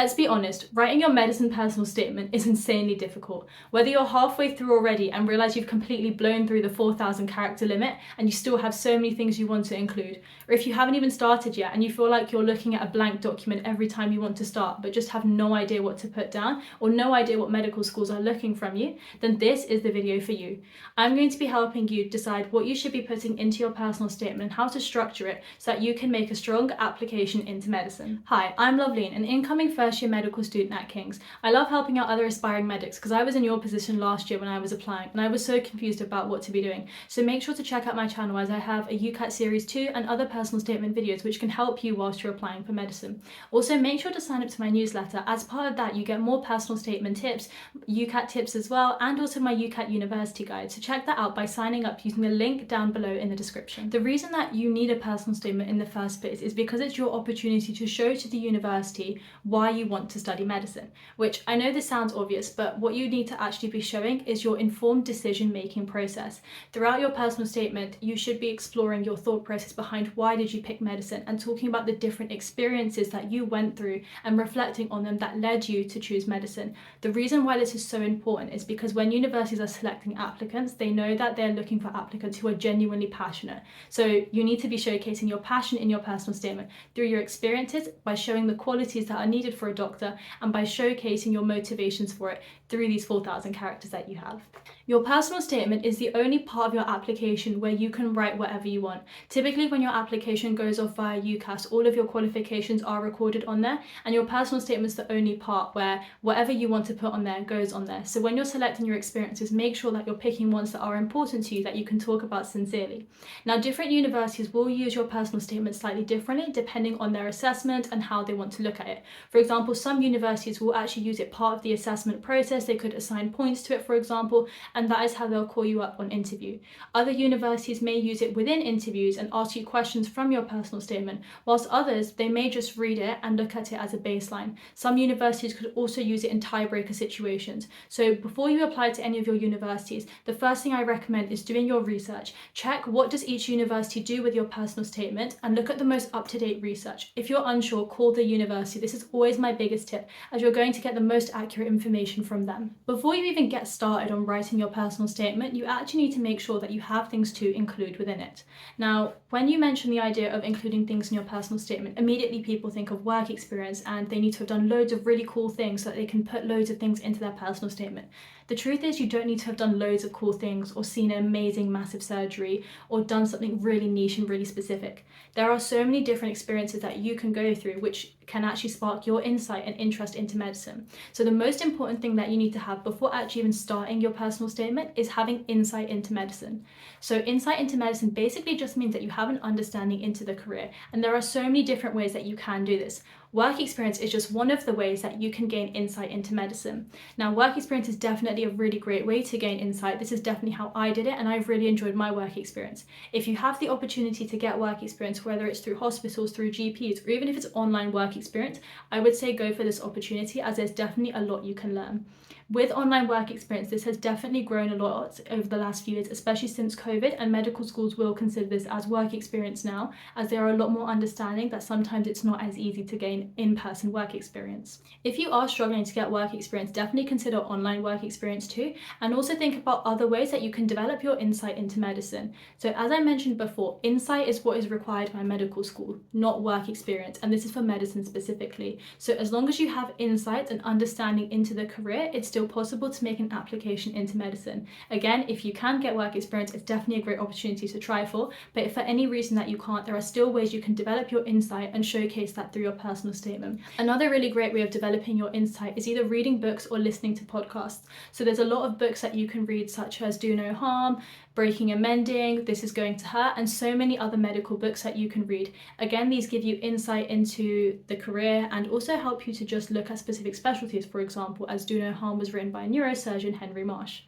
Let's be honest, writing your medicine personal statement is insanely difficult. Whether you're halfway through already and realize you've completely blown through the 4,000 character limit and you still have so many things you want to include, or if you haven't even started yet and you feel like you're looking at a blank document every time you want to start but just have no idea what to put down or no idea what medical schools are looking from you, then this is the video for you. I'm going to be helping you decide what you should be putting into your personal statement and how to structure it so that you can make a strong application into medicine. Hi, I'm Loveleen, an incoming first year medical student at King's. I love helping out other aspiring medics because I was in your position last year when I was applying and I was so confused about what to be doing. So make sure to check out my channel as I have a UCAS series 2 and other personal statement videos which can help you whilst you're applying for medicine. Also make sure to sign up to my newsletter. As part of that you get more personal statement tips, UCAT tips as well, and also my UCAT University guide. So check that out by signing up using the link down below in the description. The reason that you need a personal statement in the first place is because it's your opportunity to show to the university why you want to study medicine, which I know this sounds obvious, but what you need to actually be showing is your informed decision-making process. Throughout your personal statement, you should be exploring your thought process behind why did you pick medicine and talking about the different experiences that you went through and reflecting on them that led you to choose medicine. The reason why this is so important is because when universities are selecting applicants, they know that they're looking for applicants who are genuinely passionate. So you need to be showcasing your passion in your personal statement through your experiences by showing the qualities that are needed for a doctor and by showcasing your motivations for it through these 4,000 characters that you have. Your personal statement is the only part of your application where you can write whatever you want. Typically when your application goes off via UCAS, all of your qualifications are recorded on there and your personal statement is the only part where whatever you want to put on there goes on there. So when you're selecting your experiences, make sure that you're picking ones that are important to you that you can talk about sincerely. Now different universities will use your personal statement slightly differently depending on their assessment and how they want to look at it. For example, some universities will actually use it part of the assessment process. They could assign points to it, for example, and that is how they'll call you up on interview. Other universities may use it within interviews and ask you questions from your personal statement, whilst others, they may just read it and look at it as a baseline. Some universities could also use it in tiebreaker situations. So before you apply to any of your universities, the first thing I recommend is doing your research. Check what does each university do with your personal statement and look at the most up-to-date research. If you're unsure, call the university. This is always my biggest tip, as you're going to get the most accurate information from them. Before you even get started on writing your personal statement, you actually need to make sure that you have things to include within it. Now, when you mention the idea of including things in your personal statement, immediately people think of work experience and they need to have done loads of really cool things so that they can put loads of things into their personal statement. The truth is you don't need to have done loads of cool things or seen an amazing massive surgery or done something really niche and really specific. There are so many different experiences that you can go through which can actually spark your insight and interest into medicine. So the most important thing that you need to have before actually even starting your personal statement is having insight into medicine. So insight into medicine basically just means that you have an understanding into the career, and there are so many different ways that you can do this. Work experience is just one of the ways that you can gain insight into medicine. Now, work experience is definitely a really great way to gain insight. This is definitely how I did it, and I've really enjoyed my work experience. If you have the opportunity to get work experience, whether it's through hospitals, through GPs, or even if it's online work experience, I would say go for this opportunity as there's definitely a lot you can learn. With online work experience, this has definitely grown a lot over the last few years, especially since COVID, and medical schools will consider this as work experience now, as they are a lot more understanding that sometimes it's not as easy to gain in-person work experience. If you are struggling to get work experience, definitely consider online work experience too, and also think about other ways that you can develop your insight into medicine. So as I mentioned before, insight is what is required by medical school, not work experience, and this is for medicine specifically. So as long as you have insight and understanding into the career, it's still possible to make an application into medicine. Again, if you can get work experience, it's definitely a great opportunity to try for, but if for any reason that you can't, there are still ways you can develop your insight and showcase that through your personal statement. Another really great way of developing your insight is either reading books or listening to podcasts. So there's a lot of books that you can read, such as Do No Harm, Breaking and Mending, This Is Going to Hurt, and so many other medical books that you can read. Again, these give you insight into the career and also help you to just look at specific specialties, for example, as Do No Harm was written by neurosurgeon Henry Marsh.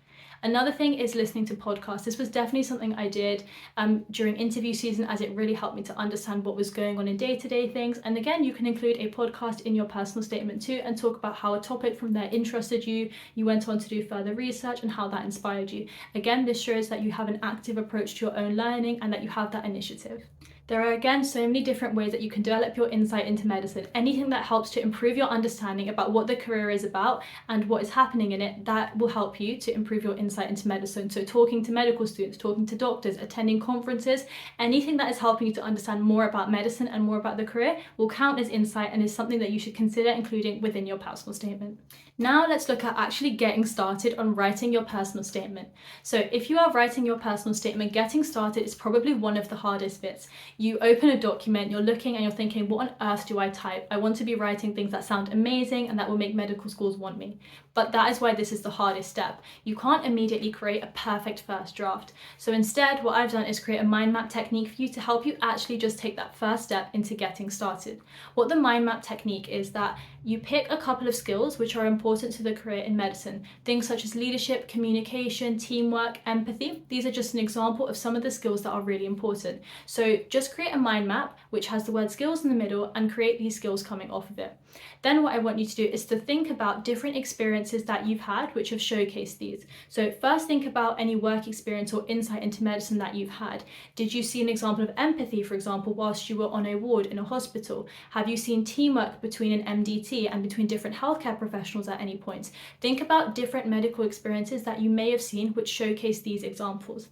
Another thing is listening to podcasts. This was definitely something I did during interview season, as it really helped me to understand what was going on in day-to-day things. And again, you can include a podcast in your personal statement too and talk about how a topic from there interested you, you went on to do further research, and how that inspired you. Again, this shows that you have an active approach to your own learning and that you have that initiative. There are again so many different ways that you can develop your insight into medicine. Anything that helps to improve your understanding about what the career is about and what is happening in it, that will help you to improve your insight into medicine. So talking to medical students, talking to doctors, attending conferences, anything that is helping you to understand more about medicine and more about the career will count as insight and is something that you should consider including within your personal statement. Now let's look at actually getting started on writing your personal statement. So if you are writing your personal statement, getting started is probably one of the hardest bits. You open a document, you're looking and you're thinking, what on earth do I type? I want to be writing things that sound amazing and that will make medical schools want me. But that is why this is the hardest step. You can't immediately create a perfect first draft. So instead, what I've done is create a mind map technique for you to help you actually just take that first step into getting started. What the mind map technique is that you pick a couple of skills which are important to the career in medicine. Things such as leadership, communication, teamwork, empathy. These are just an example of some of the skills that are really important. So just create a mind map which has the word skills in the middle and create these skills coming off of it. Then what I want you to do is to think about different experiences that you've had which have showcased these. So first think about any work experience or insight into medicine that you've had. Did you see an example of empathy, for example, whilst you were on a ward in a hospital? Have you seen teamwork between an MDT and between different healthcare professionals at any point? Think about different medical experiences that you may have seen which showcase these examples.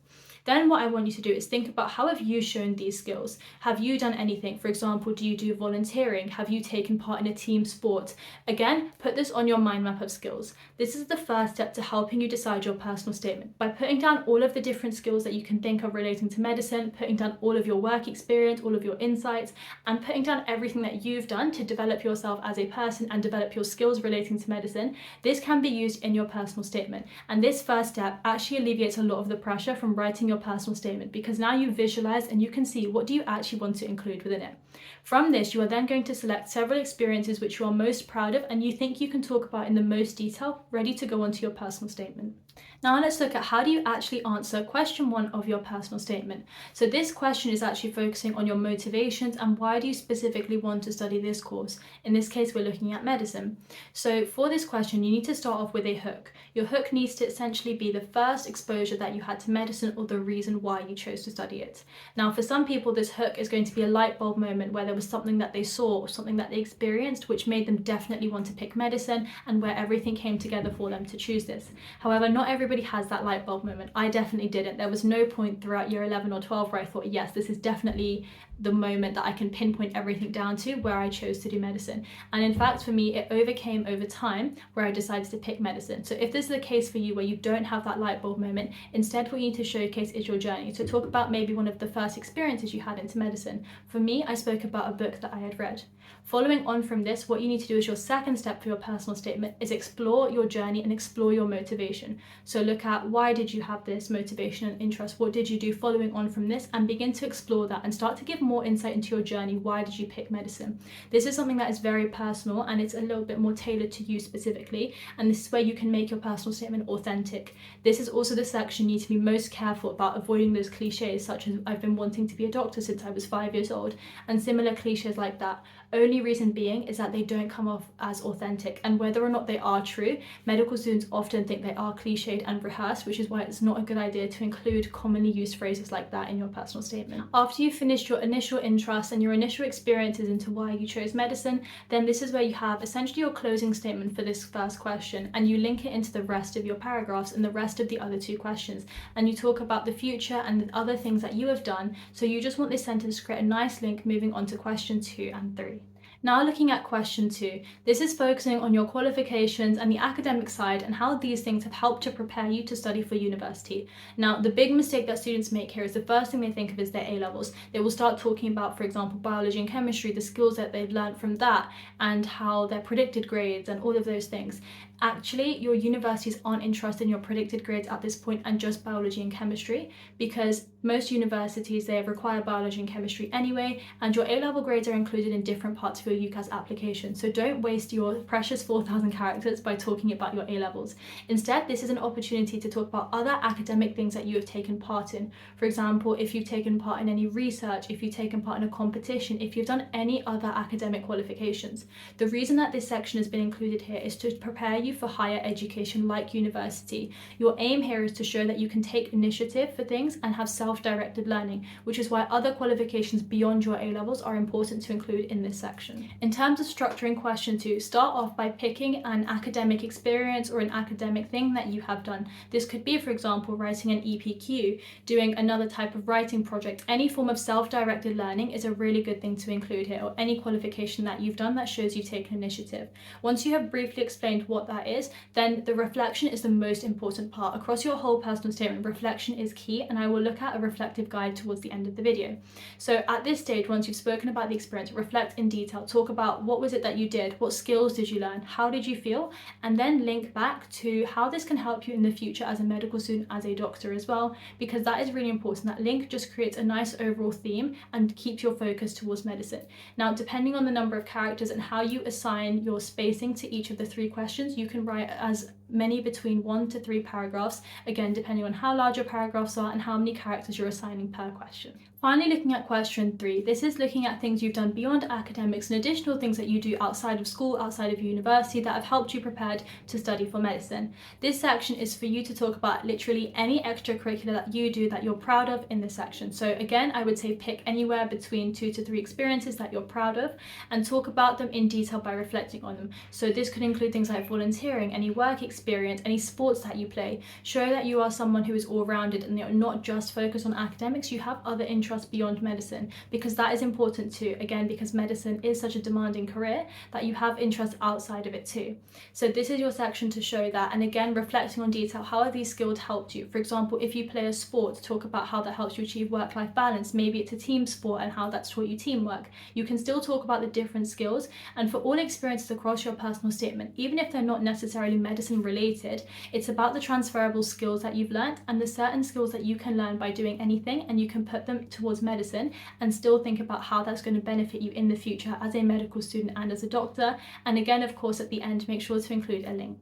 Then what I want you to do is think about how have you shown these skills? Have you done anything? For example, do you do volunteering? Have you taken part in a team sport? Again, put this on your mind map of skills. This is the first step to helping you decide your personal statement. By putting down all of the different skills that you can think of relating to medicine, putting down all of your work experience, all of your insights, and putting down everything that you've done to develop yourself as a person and develop your skills relating to medicine, this can be used in your personal statement. And this first step actually alleviates a lot of the pressure from writing your personal statement, because now you visualize and you can see what do you actually want to include within it. From this, you are then going to select several experiences which you are most proud of and you think you can talk about in the most detail, ready to go onto your personal statement. Now let's look at how do you actually answer question 1 of your personal statement. So this question is actually focusing on your motivations and why do you specifically want to study this course. In this case, we're looking at medicine. So for this question, you need to start off with a hook. Your hook needs to essentially be the first exposure that you had to medicine or the reason why you chose to study it. Now for some people, this hook is going to be a light bulb moment where there was something that they saw or something that they experienced which made them definitely want to pick medicine and where everything came together for them to choose this. However, not everybody has that light bulb moment. I definitely didn't. There was no point throughout year 11 or 12 where I thought, yes, this is definitely the moment that I can pinpoint everything down to where I chose to do medicine. And in fact, for me, it overcame over time where I decided to pick medicine. So if this is the case for you where you don't have that light bulb moment, instead what you need to showcase is your journey. So talk about maybe one of the first experiences you had into medicine. For me, I spoke about a book that I had read. Following on from this, what you need to do as your second step for your personal statement is explore your journey and explore your motivation. So look at why did you have this motivation and interest? What did you do following on from this? And begin to explore that and start to give more insight into your journey. Why did you pick medicine? This is something that is very personal and it's a little bit more tailored to you specifically. And this is where you can make your personal statement authentic. This is also the section you need to be most careful about avoiding those cliches such as I've been wanting to be a doctor since I was 5 years old and similar cliches like that. Only reason being is that they don't come off as authentic, and whether or not they are true, medical students often think they are cliched and rehearsed, which is why it's not a good idea to include commonly used phrases like that in your personal statement. After you've finished your initial interest and your initial experiences into why you chose medicine, then this is where you have essentially your closing statement for this first question, and you link it into the rest of your paragraphs and the rest of the other two questions, and you talk about the future and the other things that you have done. So you just want this sentence to create a nice link moving on to question 2 and 3. Now looking at question 2, this is focusing on your qualifications and the academic side and how these things have helped to prepare you to study for university. Now the big mistake that students make here is the first thing they think of is their A-levels. They will start talking about, for example, biology and chemistry, the skills that they've learned from that and how their predicted grades and all of those things. Actually, your universities aren't interested in your predicted grades at this point and just biology and chemistry, because most universities, they require biology and chemistry anyway, and your A-level grades are included in different parts of your UCAS application. So don't waste your precious 4,000 characters by talking about your A-levels. Instead, this is an opportunity to talk about other academic things that you have taken part in. For example, if you've taken part in any research, if you've taken part in a competition, if you've done any other academic qualifications. The reason that this section has been included here is to prepare you for higher education like university. Your aim here is to show that you can take initiative for things and have self self-directed learning, which is why other qualifications beyond your A-levels are important to include in this section. In terms of structuring question 2, start off by picking an academic experience or an academic thing that you have done. This could be, for example, writing an EPQ, doing another type of writing project. Any form of self-directed learning is a really good thing to include here, or any qualification that you've done that shows you take initiative. Once you have briefly explained what that is, then the reflection is the most important part. Across your whole personal statement, reflection is key, and I will look at a reflective guide towards the end of the video. So at this stage, once you've spoken about the experience, reflect in detail, talk about what was it that you did, what skills did you learn, how did you feel, and then link back to how this can help you in the future as a medical student, as a doctor as well, because that is really important. That link just creates a nice overall theme and keeps your focus towards medicine. Now, depending on the number of characters and how you assign your spacing to each of the 3 questions, you can write as many between 1 to 3 paragraphs, again depending on how large your paragraphs are and how many characters you're assigning per question. Finally, looking at question 3, this is looking at things you've done beyond academics and additional things that you do outside of school, outside of university, that have helped you prepared to study for medicine. This section is for you to talk about literally any extracurricular that you do that you're proud of in this section. So again, I would say pick anywhere between 2 to 3 experiences that you're proud of and talk about them in detail by reflecting on them. So this could include things like volunteering, any work experience, any sports that you play. Show that you are someone who is all-rounded and you're not just focused on academics, you have other interests beyond medicine, because that is important too, again because medicine is such a demanding career, that you have interests outside of it too. So this is your section to show that, and again reflecting on detail, how have these skills helped you? For example, if you play a sport, talk about how that helps you achieve work-life balance. Maybe it's a team sport and how that's taught you teamwork. You can still talk about the different skills, and for all experiences across your personal statement, even if they're not necessarily medicine related, it's about the transferable skills that you've learned and the certain skills that you can learn by doing anything, and you can put them towards medicine and still think about how that's going to benefit you in the future as a medical student and as a doctor. And again, of course, at the end, make sure to include a link.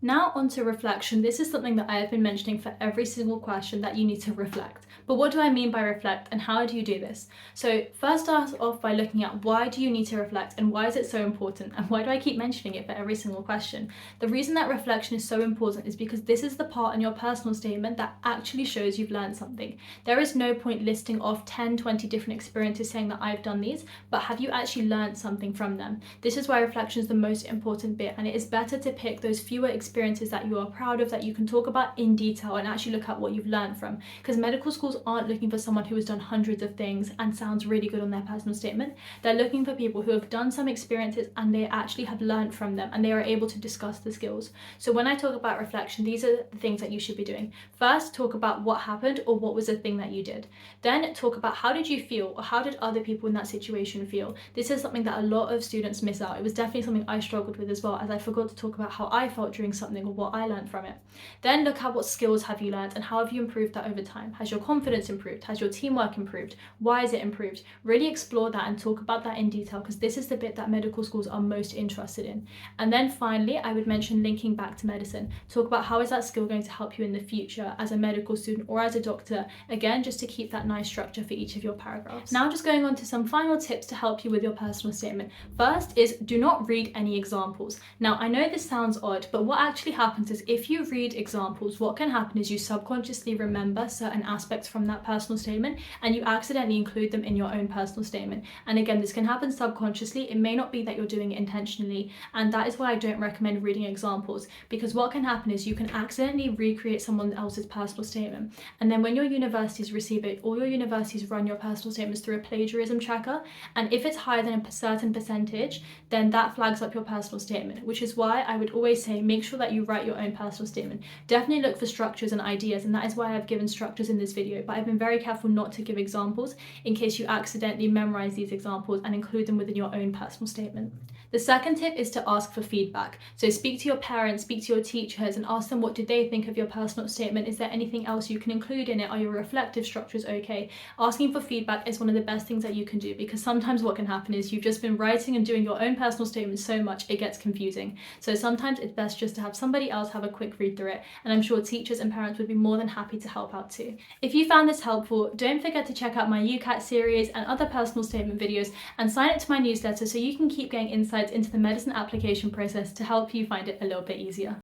Now onto reflection. This is something that I have been mentioning for every single question, that you need to reflect. But what do I mean by reflect and how do you do this? So first start off by looking at why do you need to reflect and why is it so important, and why do I keep mentioning it for every single question? The reason that reflection is so important is because this is the part in your personal statement that actually shows you've learned something. There is no point listing off 10, 20 different experiences saying that I've done these, but have you actually learned something from them? This is why reflection is the most important bit, and it is better to pick those fewer experiences that you are proud of, that you can talk about in detail and actually look at what you've learned from, because medical schools aren't looking for someone who has done hundreds of things and sounds really good on their personal statement. They're looking for people who have done some experiences and they actually have learned from them and they are able to discuss the skills. So when I talk about reflection, these are the things that you should be doing. First, talk about what happened or what was the thing that you did. Then talk about how did you feel, or how did other people in that situation feel. This is something that a lot of students miss out. It was definitely something I struggled with as well, as I forgot to talk about how I felt during something or what I learned from it. Then look at what skills have you learned and how have you improved that over time. Has your confidence improved? Has your teamwork improved? Why is it improved? Really explore that and talk about that in detail, because this is the bit that medical schools are most interested in. And then finally, I would mention linking back to medicine. Talk about how is that skill going to help you in the future as a medical student or as a doctor, again just to keep that nice structure for each of your paragraphs. Now just going on to some final tips to help you with your personal statement. First is do not read any examples. Now I know this sounds odd, but what actually happens is if you read examples, what can happen is you subconsciously remember certain aspects from that personal statement and you accidentally include them in your own personal statement. And again, this can happen subconsciously. It may not be that you're doing it intentionally, and that is why I don't recommend reading examples, because what can happen is you can accidentally recreate someone else's personal statement, and then when your universities receive it, all your universities run your personal statements through a plagiarism tracker, and if it's higher than a certain percentage, then that flags up your personal statement, which is why I would always say make sure that you write your own personal statement. Definitely look for structures and ideas, and that is why I've given structures in this video, but I've been very careful not to give examples in case you accidentally memorize these examples and include them within your own personal statement. The second tip is to ask for feedback. So speak to your parents, speak to your teachers, and ask them what did they think of your personal statement. Is there anything else you can include in it? Are your reflective structures okay? Asking for feedback is one of the best things that you can do, because sometimes what can happen is you've just been writing and doing your own personal statement so much it gets confusing. So sometimes it's best just to have somebody else have a quick read through it, and I'm sure teachers and parents would be more than happy to help out too. If you found this helpful, don't forget to check out my UCAS series and other personal statement videos, and sign up to my newsletter so you can keep getting insights into the medicine application process to help you find it a little bit easier.